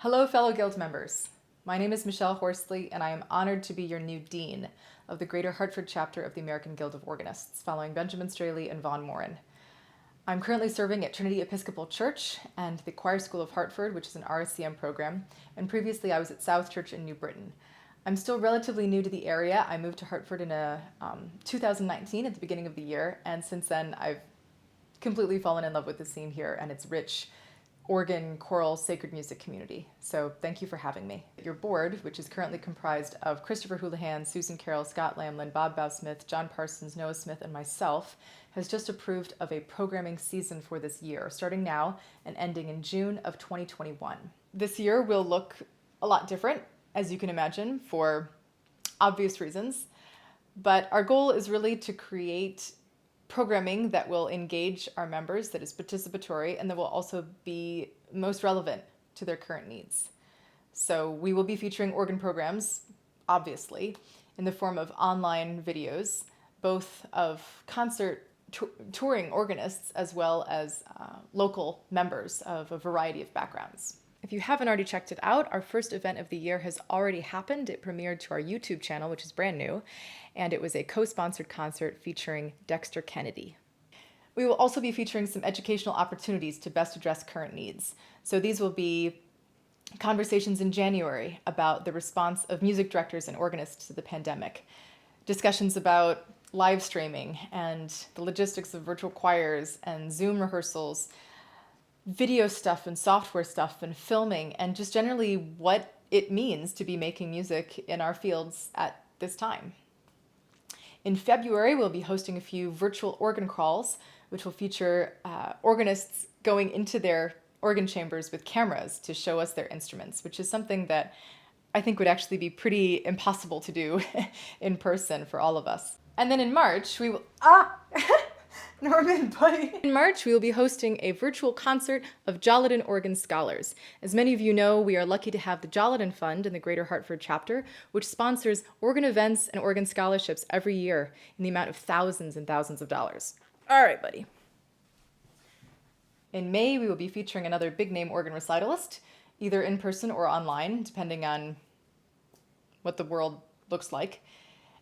Hello, fellow Guild members. My name is Michelle Horsley, and I am honored to be your new Dean of the Greater Hartford chapter of the American Guild of Organists, following Benjamin Straley and Vaughn Morin. I'm currently serving at Trinity Episcopal Church and the Choir School of Hartford, which is an RSCM program, and previously I was at South Church in New Britain. I'm still relatively new to the area. I moved to Hartford in 2019 at the beginning of the year, and since then I've completely fallen in love with the scene here and its rich organ, choral, sacred music community. So thank you for having me. Your board, which is currently comprised of Christopher Houlihan, Susan Carroll, Scott Lamlin, Bob Bow-Smith, John Parsons, Noah Smith, and myself, has just approved of a programming season for this year, starting now and ending in June of 2021. This year will look a lot different, as you can imagine, for obvious reasons, but our goal is really to create programming that will engage our members, that is participatory, and that will also be most relevant to their current needs. So we will be featuring organ programs, obviously, in the form of online videos, both of concert touring organists as well as local members of a variety of backgrounds. If you haven't already checked it out, our first event of the year has already happened. It premiered to our YouTube channel, which is brand new, and it was a co-sponsored concert featuring Dexter Kennedy. We will also be featuring some educational opportunities to best address current needs. So these will be conversations in January about the response of music directors and organists to the pandemic, discussions about live streaming and the logistics of virtual choirs and Zoom rehearsals, video stuff and software stuff and filming, and just generally what it means to be making music in our fields at this time. In February, we'll be hosting a few virtual organ crawls, which will feature organists going into their organ chambers with cameras to show us their instruments, which is something that I think would actually be pretty impossible to do in person for all of us. And then in March, we will... Norman, buddy. In March, we will be hosting a virtual concert of Jolladin Organ Scholars. As many of you know, we are lucky to have the Jolladin Fund in the Greater Hartford chapter, which sponsors organ events and organ scholarships every year in the amount of thousands and thousands of dollars. All right, buddy. In May, we will be featuring another big-name organ recitalist, either in person or online, depending on what the world looks like.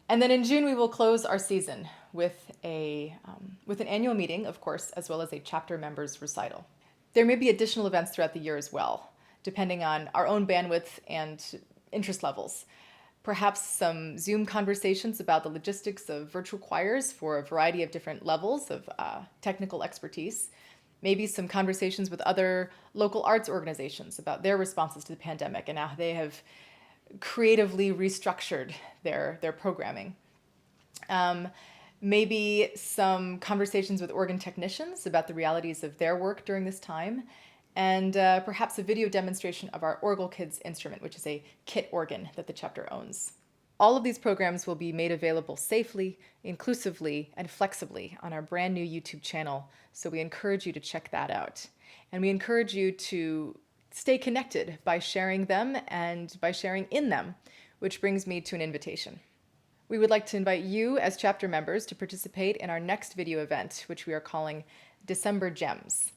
And then in June, we will close our season with an annual meeting, of course, as well as a chapter members recital. There may be additional events throughout the year as well, depending on our own bandwidth and interest levels. Perhaps some Zoom conversations about the logistics of virtual choirs for a variety of different levels of technical expertise. Maybe some conversations with other local arts organizations about their responses to the pandemic and how they have creatively restructured their programming. Maybe some conversations with organ technicians about the realities of their work during this time, and perhaps a video demonstration of our Orgel Kids instrument, which is a kit organ that the chapter owns. All of these programs will be made available safely, inclusively, and flexibly on our brand new YouTube channel, so we encourage you to check that out. And we encourage you to stay connected by sharing them and by sharing in them, which brings me to an invitation. We would like to invite you as chapter members to participate in our next video event, which we are calling December Gems.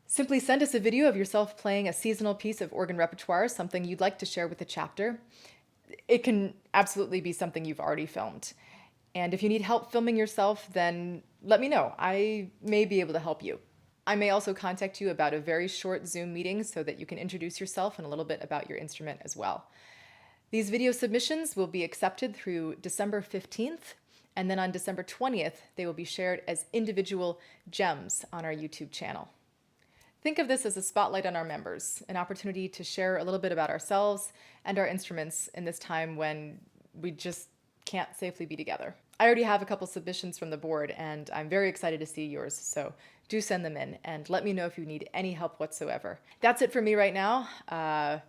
Simply send us a video of yourself playing a seasonal piece of organ repertoire, something you'd like to share with the chapter. It can absolutely be something you've already filmed. And if you need help filming yourself, then let me know. I may be able to help you. I may also contact you about a very short Zoom meeting so that you can introduce yourself and a little bit about your instrument as well. These video submissions will be accepted through December 15th, and then on December 20th, they will be shared as individual gems on our YouTube channel. Think of this as a spotlight on our members, an opportunity to share a little bit about ourselves and our instruments in this time when we just can't safely be together. I already have a couple submissions from the board, and I'm very excited to see yours, so do send them in and let me know if you need any help whatsoever. That's it for me right now.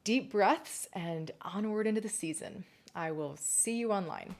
Deep breaths and onward into the season. I will see you online.